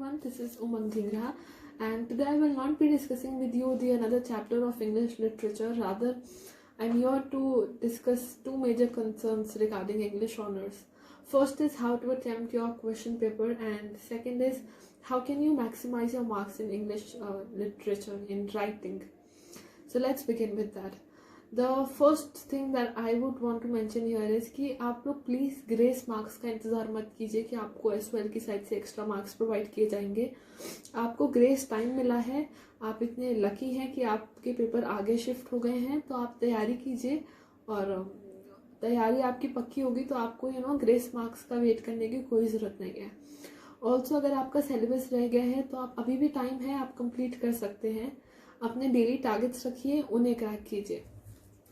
everyone, this is Umang Dhingra, and today I will not be discussing with you the another chapter of English literature. Rather, I'm here to discuss two major concerns regarding English honors. First is how to attempt your question paper, and second is how can you maximize your marks in English literature, in writing. So let's begin with that. The first thing that I would want to mention here is कि आप लोग please grace marks का इंतज़ार मत कीजिए कि आपको SOL की साइड से एक्स्ट्रा मार्क्स प्रोवाइड किए जाएंगे. आपको ग्रेस टाइम मिला है, आप इतने लकी हैं कि आपके पेपर आगे शिफ्ट हो गए हैं, तो आप तैयारी कीजिए और तैयारी आपकी पक्की होगी तो आपको ग्रेस मार्क्स का वेट करने की कोई ज़रूरत नहीं है. ऑल्सो अगर आपका सिलेबस रह गया है तो आप अभी भी टाइम है, आप कंप्लीट कर सकते हैं. अपने डेली टारगेट्स रखिए, उन्हें क्रैक कीजिए.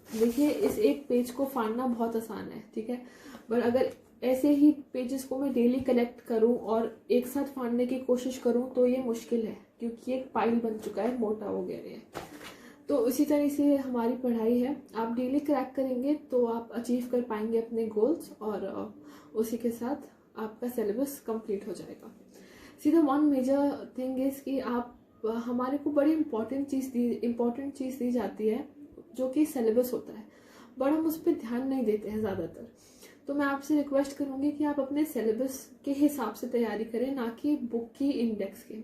देखिए, इस एक पेज को फाड़ना बहुत आसान है, ठीक है, बट अगर ऐसे ही पेजेस को मैं डेली कलेक्ट करूं और एक साथ फाड़ने की कोशिश करूं तो ये मुश्किल है, क्योंकि एक पाइल बन चुका है, मोटा हो गया है. तो उसी तरह से हमारी पढ़ाई है, आप डेली क्रैक करेंगे तो आप अचीव कर पाएंगे अपने गोल्स और उसी के साथ आपका सिलेबस कंप्लीट हो जाएगा. सीधा वन मेजर थिंग इज कि आप हमारे को बड़ी इंपॉर्टेंट चीज़ दी जाती है जो कि सिलेबस होता है, बट हम उस पर ध्यान नहीं देते हैं ज़्यादातर. तो मैं आपसे रिक्वेस्ट करूँगी कि आप अपने सिलेबस के हिसाब से तैयारी करें, ना कि बुक की इंडेक्स के.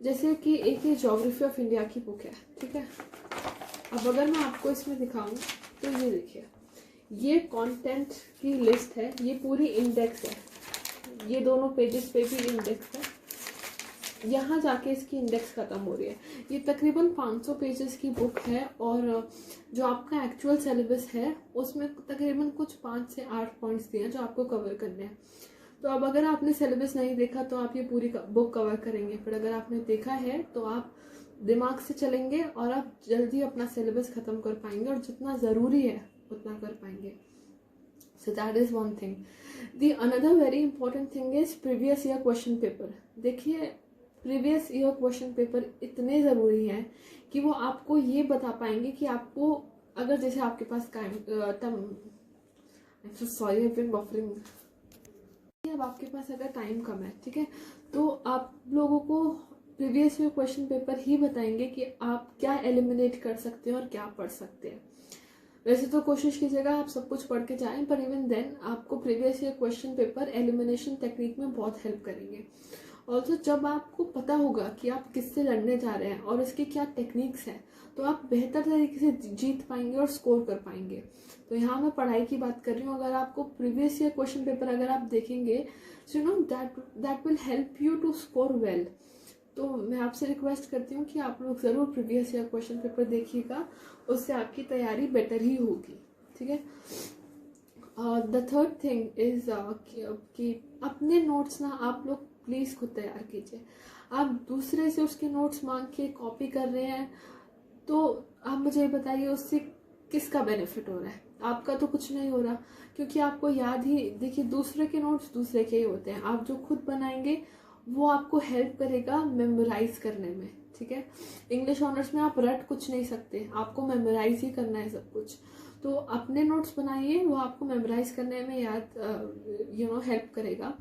जैसे कि एक ये ज्योग्राफी ऑफ इंडिया की बुक है, ठीक है. अब अगर मैं आपको इसमें दिखाऊं तो ये देखिए, ये कंटेंट की लिस्ट है, ये पूरी इंडेक्स है, ये दोनों पेजेस पे भी इंडेक्स है. यहाँ जाके इसकी इंडेक्स ख़त्म हो रही है. ये तकरीबन 500 पेजेस की बुक है और जो आपका एक्चुअल सिलेबस है उसमें तकरीबन कुछ 5 से 8 पॉइंट्स दिए हैं जो आपको कवर करने हैं. तो अब अगर आपने सिलेबस नहीं देखा तो आप ये पूरी बुक कवर करेंगे, पर अगर आपने देखा है तो आप दिमाग से चलेंगे और आप जल्दी अपना सिलेबस ख़त्म कर पाएंगे और जितना ज़रूरी है उतना कर पाएंगे. So that is one thing. The another very important thing is previous year question paper. देखिए, प्रीवियस ईयर क्वेश्चन पेपर इतने ज़रूरी हैं कि वो आपको ये बता पाएंगे कि आपको, अगर जैसे आपके पास अब आपके पास अगर टाइम कम है, ठीक है, तो आप लोगों को प्रीवियस ईयर क्वेश्चन पेपर ही बताएंगे कि आप क्या एलिमिनेट कर सकते हैं और क्या पढ़ सकते हैं. वैसे तो कोशिश कीजिएगा आप सब कुछ पढ़ के जाएं, पर इवन देन आपको previous year question paper elimination technique में बहुत हेल्प करेंगे. ऑल्सो जब आपको पता होगा कि आप किससे लड़ने जा रहे हैं और इसकी क्या टेक्निक्स हैं, तो आप बेहतर तरीके से जीत पाएंगे और स्कोर कर पाएंगे. तो यहाँ मैं पढ़ाई की बात कर रही हूँ. अगर आपको प्रीवियस ईयर क्वेश्चन पेपर अगर आप देखेंगे, so that will help you to score well. तो मैं आपसे रिक्वेस्ट करती हूँ कि आप लोग ज़रूर प्रीवियस ईयर क्वेश्चन पेपर देखिएगा, उससे आपकी तैयारी बेटर ही होगी, ठीक है. द थर्ड थिंग इज़ कि अपने नोट्स ना आप लोग प्लीज़ खुद तैयार कीजिए. आप दूसरे से उसके नोट्स मांग के कॉपी कर रहे हैं तो आप मुझे बताइए उससे किसका बेनिफिट हो रहा है. आपका तो कुछ नहीं हो रहा, क्योंकि आपको याद ही, देखिए, दूसरे के नोट्स दूसरे के ही होते हैं. आप जो खुद बनाएंगे वो आपको हेल्प करेगा मेमोराइज करने में, ठीक है. इंग्लिश ऑनर्स में आप रट कुछ नहीं सकते, आपको मेमोराइज ही करना है सब कुछ. तो अपने नोट्स बनाइए, वो आपको मेमोराइज करने में हेल्प करेगा.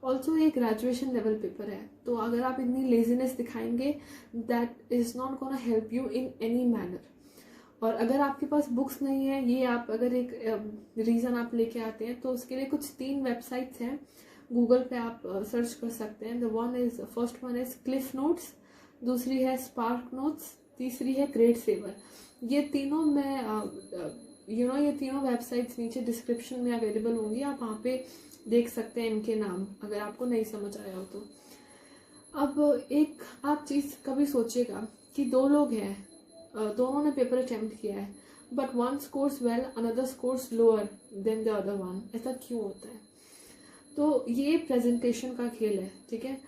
ऑल्सो ये ग्रेजुएशन लेवल पेपर है, तो अगर आप इतनी लेजीनेस दिखाएंगे, that is not gonna help you in any manner. और अगर आपके पास बुक्स नहीं है, ये आप अगर एक रीज़न आप लेके आते हैं, तो उसके लिए कुछ 3 वेबसाइट्स हैं, गूगल पे आप सर्च कर सकते हैं. First one is Cliff notes, दूसरी है स्पार्क नोट्स, तीसरी है ग्रेड सेवर. ये तीनों ये तीनों वेबसाइट्स नीचे डिस्क्रिप्शन में अवेलेबल होंगी, आप वहाँ पे देख सकते हैं इनके नाम, अगर आपको नहीं समझ आया हो तो. अब एक आप चीज़ कभी सोचिएगा कि 2 लोग हैं, दोनों ने पेपर अटेम्प्ट किया है, but one scores well, another scores lower than the other one. ऐसा क्यों होता है? तो ये प्रेजेंटेशन का खेल है, ठीक है.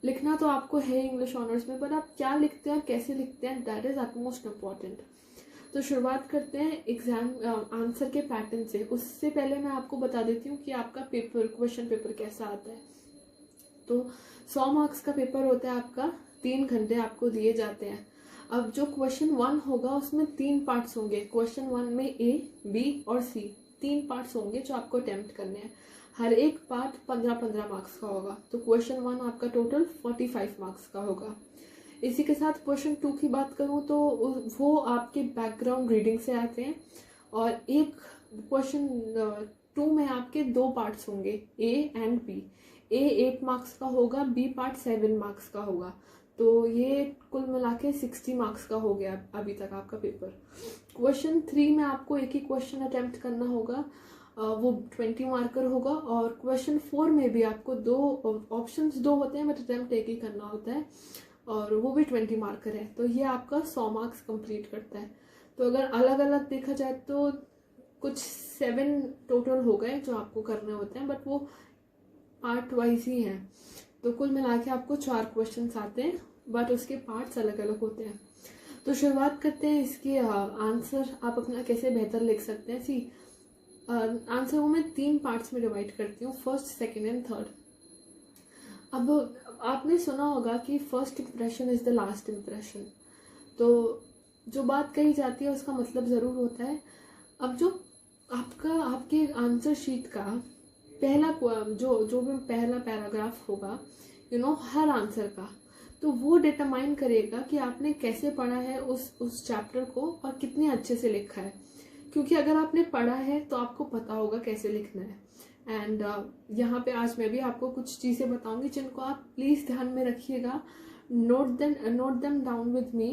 लिखना तो आपको है इंग्लिश ऑनर्स में, बट आप क्या लिखते हैं और कैसे लिखते हैं, दैट इज़ अटमोस्ट इम्पॉर्टेंट. तो शुरुआत करते हैं एग्जाम आंसर के पैटर्न से. उससे पहले मैं आपको बता देती हूँ कि आपका क्वेश्चन पेपर कैसा आता है. तो 100 मार्क्स का पेपर होता है आपका, 3 घंटे आपको दिए जाते हैं. अब जो क्वेश्चन 1 होगा उसमें 3 पार्ट्स होंगे. क्वेश्चन 1 में A, B और C 3 पार्ट्स होंगे जो आपको अटेम्प्ट करने हैं. हर एक पार्ट 15-15 मार्क्स का होगा। तो क्वेश्चन 1 आपका टोटल 45 मार्क्स का होगा। इसी के साथ क्वेश्चन 2 की बात करूँ तो वो आपके बैकग्राउंड रीडिंग से आते हैं, और एक क्वेश्चन 2 में आपके 2 पार्ट्स होंगे, A and B. A 8 marks का होगा, बी पार्ट 7 मार्क्स का होगा। तो ये कुल मिला के 60 मार्क्स का हो गया अभी तक आपका पेपर। क्वेश्चन 3 में आपको एक ही क्वेश्चन अटेम्प्ट करना होगा, वो 20 मार्कर होगा। और क्वेश्चन 4 में भी आपको 2 ऑप्शंस 2 होते हैं, बट अटेम्प्ट एक ही करना होता है, और वो भी 20 मार्कर है। तो ये आपका 100 मार्क्स कंप्लीट करता है। तो अगर अलग अलग देखा जाए तो कुछ 7 टोटल हो गए जो आपको करने होते हैं, बट वो पार्ट वाइज ही हैं। तो कुल मिला के आपको 4 क्वेश्चंस आते हैं, बट उसके पार्ट्स अलग अलग होते हैं। तो शुरुआत करते हैं इसके आंसर आप अपना कैसे बेहतर लिख सकते हैं। सी आंसर को मैं 3 पार्ट्स में डिवाइड करती हूँ, फर्स्ट, सेकेंड एंड थर्ड। अब आपने सुना होगा कि first impression is the last impression. तो जो बात कही जाती है उसका मतलब ज़रूर होता है। अब जो आपके आंसर शीट का पहला जो भी पहला पैराग्राफ होगा, हर आंसर का, तो वो डिटरमाइन करेगा कि आपने कैसे पढ़ा है उस चैप्टर को और कितने अच्छे से लिखा है। क्योंकि अगर आपने पढ़ा है तो आपको पता होगा कैसे लिखना है। एंड यहाँ पे आज मैं भी आपको कुछ चीज़ें बताऊंगी जिनको आप प्लीज़ ध्यान में रखिएगा। Note them down with me,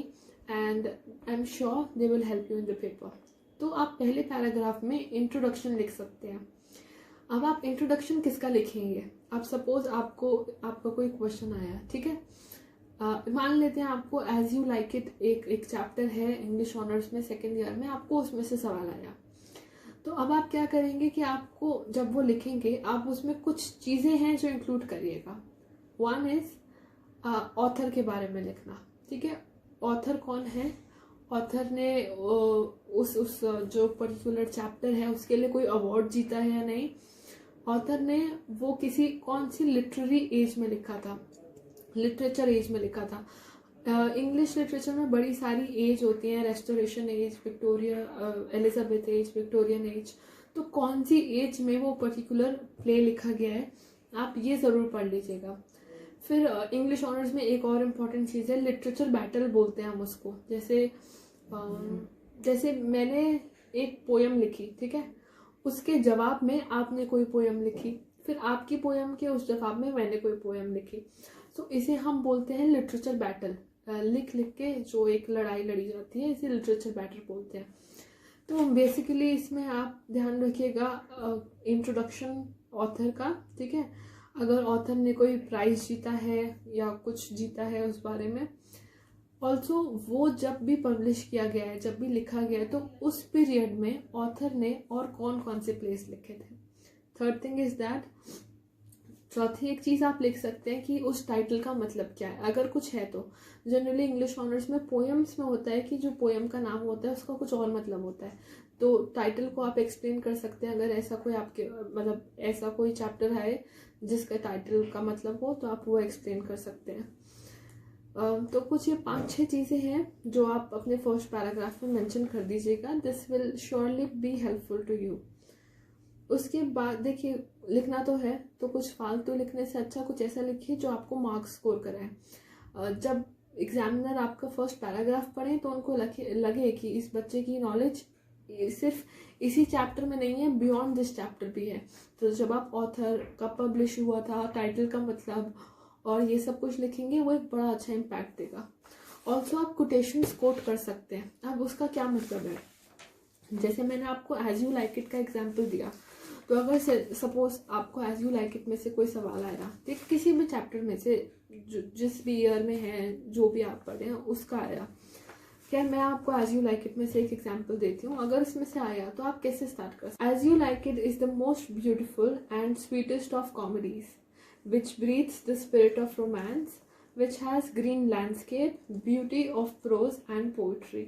and I am sure they will help you in the paper. तो आप पहले पैराग्राफ में इंट्रोडक्शन लिख सकते हैं। अब आप इंट्रोडक्शन किसका लिखेंगे? आप सपोज आपका कोई क्वेश्चन आया, ठीक है, मान लेते हैं आपको एज यू लाइक इट एक चैप्टर है इंग्लिश ऑनर्स में 2nd ईयर में, आपको उसमें से सवाल आया। तो अब आप क्या करेंगे कि आपको जब वो लिखेंगे आप उसमें कुछ चीज़ें हैं जो इंक्लूड करिएगा। 1 इज ऑथर के बारे में लिखना, ठीक है। ऑथर कौन है, ऑथर ने उस जो पर्टिकुलर चैप्टर है उसके लिए कोई अवार्ड जीता है या नहीं, ऑथर ने वो कौन सी लिटरेरी एज में लिखा था, लिटरेचर एज में लिखा था। इंग्लिश लिटरेचर में बड़ी सारी एज होती हैं, restoration age, Victoria, Elizabeth age, Victorian age. तो कौन सी एज में वो पर्टिकुलर प्ले लिखा गया है, आप ये ज़रूर पढ़ लीजिएगा। फिर इंग्लिश ऑनर्स में एक और इम्पॉर्टेंट चीज़ है, लिटरेचर बैटल बोलते हैं हम उसको। जैसे मैंने एक पोयम लिखी, ठीक है, उसके जवाब में आपने कोई पोयम लिखी, फिर आपकी पोयम के उस जवाब में मैंने कोई पोयम लिखी। तो इसे हम बोलते हैं लिटरेचर बैटल। लिख के जो एक लड़ाई लड़ी जाती है, इसे लिटरेचर बैटल बोलते हैं। तो बेसिकली इसमें आप ध्यान रखिएगा इंट्रोडक्शन ऑथर का, ठीक है। अगर ऑथर ने कोई प्राइज जीता है या कुछ जीता है उस बारे में, ऑल्सो वो जब भी पब्लिश किया गया है, जब भी लिखा गया है, तो उस पीरियड में ऑथर ने और कौन कौन से प्लेस लिखे थे। थर्ड थिंग इज दैट, चौथी एक चीज़ आप लिख सकते हैं कि उस टाइटल का मतलब क्या है, अगर कुछ है तो। जनरली इंग्लिश ऑनर्स में पोएम्स में होता है कि जो पोएम का नाम होता है उसका कुछ और मतलब होता है, तो टाइटल को आप एक्सप्लेन कर सकते हैं। अगर ऐसा कोई आपके ऐसा कोई चैप्टर है जिसका टाइटल का मतलब हो, तो आप वो एक्सप्लेन कर सकते हैं। तो कुछ ये 5-6 चीज़ें हैं जो आप अपने फर्स्ट पैराग्राफ में मेंशन कर दीजिएगा। This will surely be helpful to you. उसके बाद देखिए, लिखना तो है, तो कुछ फालतू लिखने से अच्छा कुछ ऐसा लिखिए जो आपको मार्क्स स्कोर कराए। जब एग्जामिनर आपका फर्स्ट पैराग्राफ पढ़े तो उनको लगे कि इस बच्चे की नॉलेज सिर्फ इसी चैप्टर में नहीं है, बियॉन्ड दिस चैप्टर भी है। तो जब आप ऑथर कब पब्लिश हुआ था, टाइटल का मतलब और ये सब कुछ लिखेंगे, वो एक बड़ा अच्छा इम्पैक्ट देगा। ऑल्सो आप कोटेशंस कोट कर सकते हैं। अब उसका क्या मतलब है, जैसे मैंने आपको एज यू लाइक इट का एग्जाम्पल दिया, तो अगर सपोज आपको एज यू लाइक इट में से कोई सवाल आया, ठीक, किसी भी चैप्टर में से जिस भी ईयर में है, जो भी आप पढ़े हैं उसका आया, क्या मैं आपको एज यू लाइक इट में से एक एग्जाम्पल देती हूँ। अगर इसमें से आया तो आप कैसे स्टार्ट कर सकते। As You Like It is the most beautiful and sweetest of comedies which breathes the spirit of romance, which has green landscape, beauty of prose and poetry।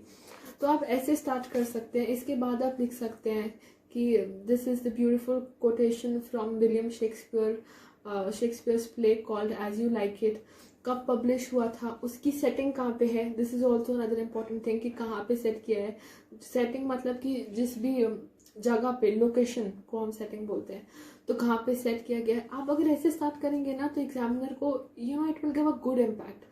तो आप ऐसे स्टार्ट कर सकते हैं। इसके बाद आप लिख सकते हैं कि this is the beautiful quotation from William Shakespeare's play called As You Like It. कब पब्लिश हुआ था, उसकी सेटिंग कहाँ पे है, this is also another important thing कि कहाँ पे सेट किया है। सेटिंग मतलब कि जगह पे, लोकेशन को हम सेटिंग बोलते हैं, तो कहाँ पे सेट किया गया है, आप अगर ऐसे स्टार्ट करेंगे ना तो एग्जामिनर को it will give a good impact.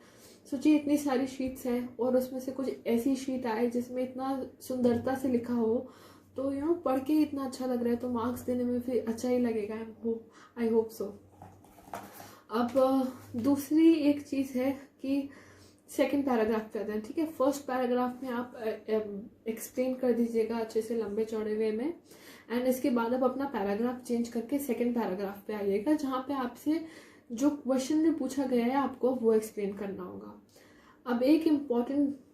सोचिए इतनी सारी शीट्स हैं और उसमें से कुछ ऐसी शीट आए जिसमें इतना सुंदरता से लिखा हो, तो पढ़ के इतना अच्छा लग रहा है, तो मार्क्स देने में फिर अच्छा ही लगेगा। I hope so. अब दूसरी एक चीज़ है कि सेकंड पैराग्राफ पे आते हैं, ठीक है। फर्स्ट पैराग्राफ में आप एक्सप्लेन कर दीजिएगा अच्छे से लंबे चौड़े वे में, एंड इसके बाद आप अपना पैराग्राफ चेंज करके सेकंड पैराग्राफ पे आइएगा, जहाँ पे आपसे जो क्वेश्चन में पूछा गया है आपको वो एक्सप्लेन करना होगा। अब एक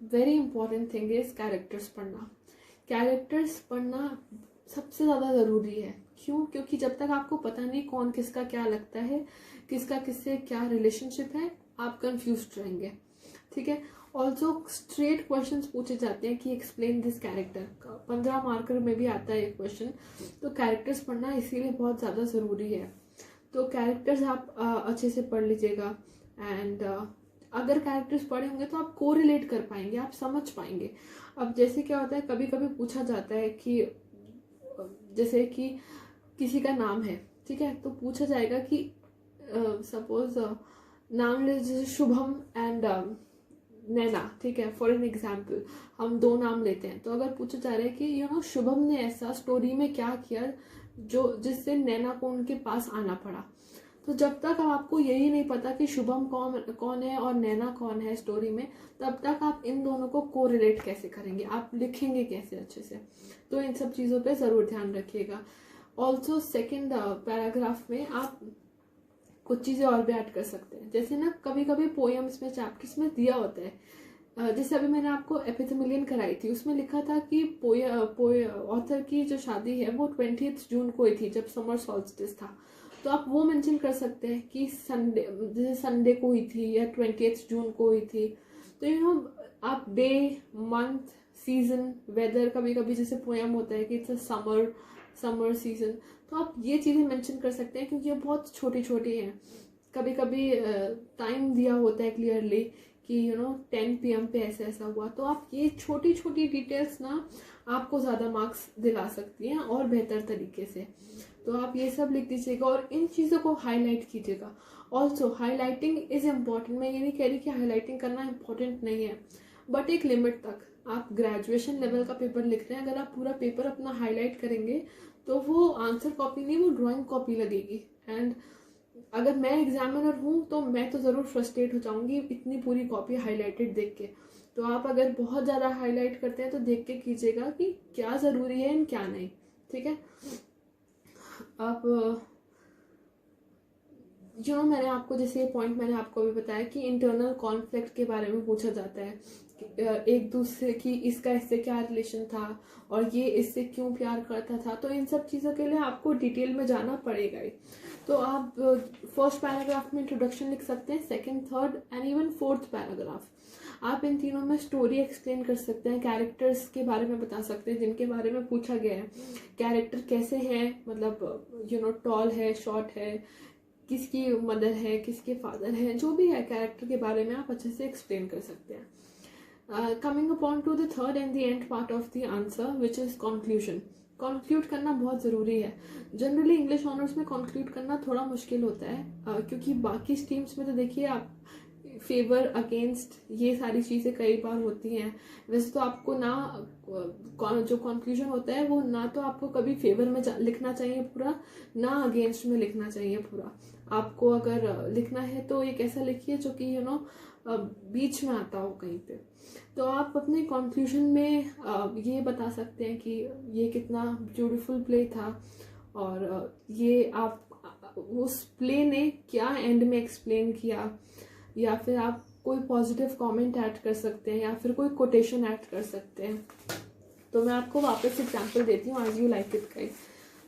very important thing is characters पढ़ना। कैरेक्टर्स पढ़ना सबसे ज़्यादा ज़रूरी है। क्यों? क्योंकि जब तक आपको पता नहीं कौन किसका क्या लगता है, किसका किससे क्या रिलेशनशिप है, आप कंफ्यूज्ड रहेंगे, ठीक है। ऑल्सो स्ट्रेट क्वेश्चंस पूछे जाते हैं कि एक्सप्लेन दिस कैरेक्टर, 15 मार्कर में भी आता है एक क्वेश्चन। तो कैरेक्टर्स पढ़ना इसीलिए बहुत ज़्यादा ज़रूरी है। तो कैरेक्टर्स आप अच्छे से पढ़ लीजिएगा, एंड अगर कैरेक्टर्स पढ़े होंगे तो आप कोरिलेट कर पाएंगे, आप समझ पाएंगे। अब जैसे क्या होता है, कभी कभी पूछा जाता है कि जैसे कि किसी का नाम है, ठीक है, तो पूछा जाएगा कि सपोज नाम ले, जैसे शुभम एंड नैना, ठीक है, फॉर एन एग्जाम्पल हम 2 नाम लेते हैं। तो अगर पूछा जा रहा है कि शुभम ने ऐसा स्टोरी में क्या किया जो जिससे नैना को उनके पास आना पड़ा, तो जब तक आपको यही नहीं पता कि शुभम कौन है और नैना कौन है स्टोरी में, तब तक आप इन दोनों को कोरिलेट कैसे करेंगे, आप लिखेंगे कैसे अच्छे से। तो इन सब चीज़ों पे ज़रूर ध्यान रखिएगा। ऑल्सो सेकेंड पैराग्राफ में आप कुछ चीज़ें और भी ऐड कर सकते हैं। जैसे ना कभी कभी पोएम्स में, चैप्टर्स में दिया होता है, जैसे अभी मैंने आपको एपिथेमिलियन कराई थी, उसमें लिखा था कि ऑथर की जो शादी है वो 20 जून को ही थी, जब समर सॉल्स्टिस था। तो आप वो मेंशन कर सकते हैं कि संडे, जैसे संडे को हुई थी या 20 जून को हुई थी। तो आप डे, मंथ, सीजन, वेदर, कभी कभी जैसे पोएम होता है कि इट्स अ समर सीजन, तो आप ये चीज़ें मेंशन कर सकते हैं क्योंकि ये बहुत छोटी छोटी हैं। कभी कभी टाइम दिया होता है क्लियरली कि 10 PM पे ऐसा ऐसा हुआ, तो आप ये छोटी छोटी डिटेल्स ना आपको ज़्यादा मार्क्स दिला सकती हैं और बेहतर तरीके से। तो आप ये सब लिख दीजिएगा और इन चीज़ों को हाईलाइट कीजिएगा। Also highlighting is important. मैं ये नहीं कह रही कि हाईलाइटिंग करना इम्पॉर्टेंट नहीं है, बट एक लिमिट तक। आप ग्रेजुएशन लेवल का पेपर लिख रहे हैं, अगर आप पूरा पेपर अपना हाईलाइट करेंगे तो वो आंसर कॉपी नहीं, वो ड्राइंग कॉपी लगेगी। एंड अगर मैं एग्जामिनर हूँ तो मैं तो ज़रूर फ्रस्ट्रेट हो जाऊँगी इतनी पूरी कॉपी हाईलाइटेड देख के। तो आप अगर बहुत ज़्यादा हाईलाइट करते हैं तो देख के कीजिएगा कि क्या ज़रूरी है एंड क्या नहीं, ठीक है। अब मैंने आपको जैसे ये पॉइंट मैंने आपको अभी बताया कि इंटरनल कॉन्फ्लिक्ट के बारे में पूछा जाता है कि एक दूसरे की इसका इससे क्या रिलेशन था और ये इससे क्यों प्यार करता था। तो इन सब चीज़ों के लिए आपको डिटेल में जाना पड़ेगा ही। तो आप फर्स्ट पैराग्राफ में इंट्रोडक्शन लिख सकते हैं, second, third and even fourth paragraph आप इन तीनों में स्टोरी एक्सप्लेन कर सकते हैं, कैरेक्टर्स के बारे में बता सकते हैं जिनके बारे में पूछा गया है। कैरेक्टर कैसे हैं, मतलब टॉल है, शॉर्ट है, किसकी मदर है, किसके फादर है, जो भी है कैरेक्टर के बारे में आप अच्छे से एक्सप्लेन कर सकते हैं। Coming upon two the third and the end part of the answer which is conclusion. Conclude करना बहुत ज़रूरी है। जनरली इंग्लिश ऑनर्स में कंक्लूड करना थोड़ा मुश्किल होता है, क्योंकि बाकी स्ट्रीम्स में तो देखिए आप फेवर अगेंस्ट ये सारी चीज़ें कई बार होती हैं। वैसे तो आपको ना जो कंक्लूजन होता है वो ना तो आपको कभी फेवर में लिखना चाहिए पूरा, ना अगेंस्ट में लिखना चाहिए पूरा। आपको अगर लिखना है तो एक ऐसा लिखिए जो कि बीच में आता हो कहीं पे। तो आप अपने कंक्लूजन में ये बता सकते हैं कि ये कितना ब्यूटीफुल प्ले था और ये आप उस प्ले ने क्या एंड में एक्सप्लेन किया, या फिर आप कोई पॉजिटिव कमेंट ऐड कर सकते हैं या फिर कोई कोटेशन ऐड कर सकते हैं। तो मैं आपको वापस एग्जांपल देती हूँ आज यू लाइक इट का ही।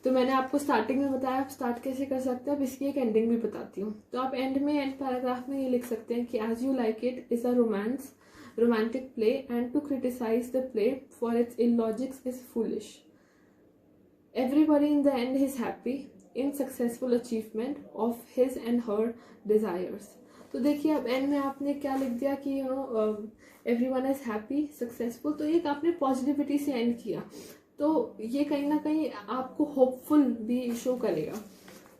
तो मैंने आपको स्टार्टिंग में बताया आप स्टार्ट कैसे कर सकते हैं, अब इसकी एक एंडिंग भी बताती हूँ। तो आप एंड पैराग्राफ में ये लिख सकते हैं कि As You Like It is a romantic play and to criticise the play for its illogics is foolish. Everybody in the end is happy in successful achievement of his and her desires. तो देखिए अब and में आपने क्या लिख दिया कि everyone is happy, successful, तो एक आपने पॉजिटिविटी से एंड किया। तो ये कहीं ना कहीं आपको होपफुल भी शो करेगा।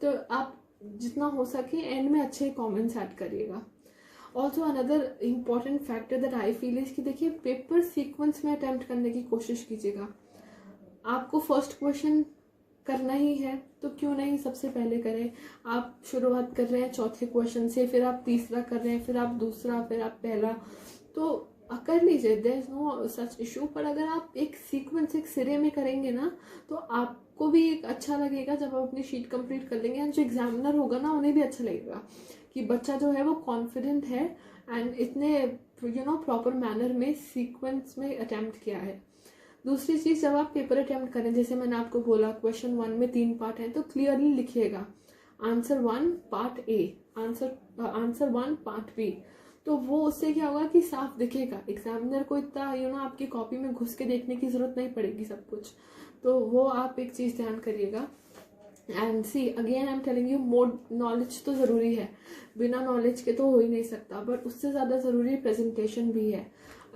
तो आप जितना हो सके एंड में अच्छे कमेंट्स ऐड करिएगा। Also another important factor that I feel is कि देखिए पेपर सीक्वेंस में अटेम्प्ट करने की कोशिश कीजिएगा। आपको फर्स्ट क्वेश्चन करना ही है तो क्यों नहीं सबसे पहले करें। आप शुरुआत कर रहे हैं चौथे क्वेश्चन से, फिर आप तीसरा कर रहे हैं, फिर आप दूसरा, फिर आप पहला, तो कर लीजिए, there is no such issue. पर अगर आप एक सीक्वेंस एक सिरे में करेंगे ना तो आपको भी एक अच्छा लगेगा जब आप अपनी शीट कंप्लीट कर लेंगे, एंड जो एग्जामिनर होगा ना उन्हें भी अच्छा लगेगा कि बच्चा जो है वो कॉन्फिडेंट है एंड इतने प्रॉपर मैनर में सीक्वेंस में अटेम्प्ट किया है। दूसरी चीज़, जब आप पेपर अटेम्प्ट करें, जैसे मैंने आपको बोला क्वेश्चन 1 में 3 पार्ट हैं, तो क्लियरली लिखिएगा answer 1 part A, answer 1 part B. तो वो उससे क्या होगा कि साफ दिखेगा, एग्जामिनर को इतना आपकी कॉपी में घुस के देखने की जरूरत नहीं पड़ेगी सब कुछ। तो वो आप एक चीज़ ध्यान करिएगा। And see again I am telling you, more knowledge तो ज़रूरी है, बिना नॉलेज के तो हो ही नहीं सकता, बट उससे ज़्यादा ज़रूरी प्रेजेंटेशन भी है।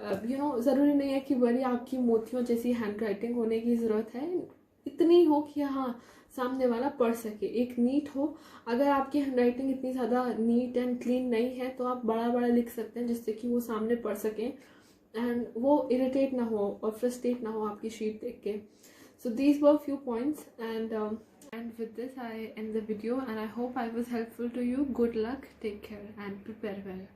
ज़रूरी नहीं है कि बड़ी आपकी मोतियों जैसी हैंड राइटिंग होने की ज़रूरत है, इतनी हो कि हाँ सामने वाला पढ़ सके, एक नीट हो। अगर आपकी हैंड राइटिंग इतनी ज़्यादा नीट एंड क्लीन नहीं है तो आप बड़ा बड़ा लिख सकते हैं जिससे कि वो सामने पढ़ सकें एंड वो इरिटेट ना हो और फ्रस्ट्रेट ना हो आपकी शीट देख के। So these were few points, and with this I end the video, and I hope I was helpful to you. Good luck, take care and prepare well.